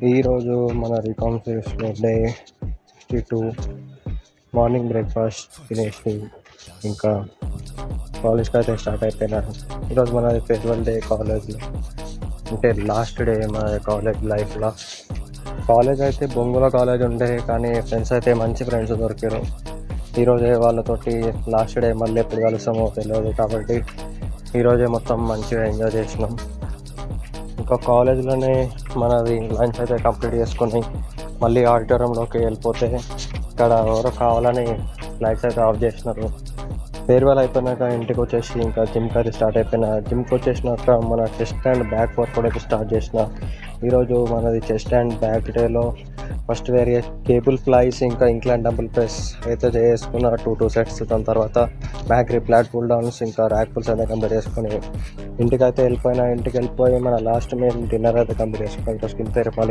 ఈరోజు మన reconciliation day 2 morning breakfast తినేసి ఇంకా కాలేజ్కి అయితే స్టార్ట్ అయిపోయినా. ఈరోజు మనది ఫేర్వెల్ డే కాలేజ్లో, అంటే లాస్ట్ డే మన కాలేజ్ లైఫ్లో. కాలేజ్ అయితే బొంగుల కాలేజ్ ఉండే, కానీ ఫ్రెండ్స్ అయితే మంచి ఫ్రెండ్స్ దొరికారు. ఈరోజే వాళ్ళతోటి లాస్ట్ డే మళ్ళీ ఎప్పుడు కలుస్తామో తెలియదు, కాబట్టి ఈరోజే మొత్తం మంచిగా ఎంజాయ్ చేసినాం. ఇంకా కాలేజ్లోనే మనది లంచ్ అయితే కంప్లీట్ చేసుకొని మళ్ళీ ఆడిటోరియంలోకి వెళ్ళిపోతే ఇక్కడ ఎవరో కావాలని లైట్స్ అయితే ఆఫ్ చేసినారు. ఫేర్వెల్ అయిపోయినాక ఇంటికి వచ్చేసి ఇంకా జిమ్కి అయితే స్టార్ట్ అయిపోయినా. జిమ్కి వచ్చేసినాక మన చెస్ట్ అండ్ బ్యాక్ వర్కౌట్ అయితే స్టార్ట్ చేసిన. ఈరోజు మనది చెస్ట్ అండ్ బ్యాక్ డేలో ఫస్ట్ కేబుల్ ఫ్లైస్ ఇంకా ఇంక్లైన్ డబుల్ ప్రెస్ అయితే చేసుకున్న 2 సెట్స్. దాని తర్వాత బ్యాక్ రిప్లాట్ పుల్ డౌన్స్ ఇంకా ర్యాక్ పుల్స్ అయితే కంప్లీట్ చేసుకుని ఇంటికి వెళ్ళిపోయి మన లాస్ట్ మీల్ డిన్నర్ అయితే కంప్లీట్ చేసుకుని ఇంకా స్కిన్ థెరపీ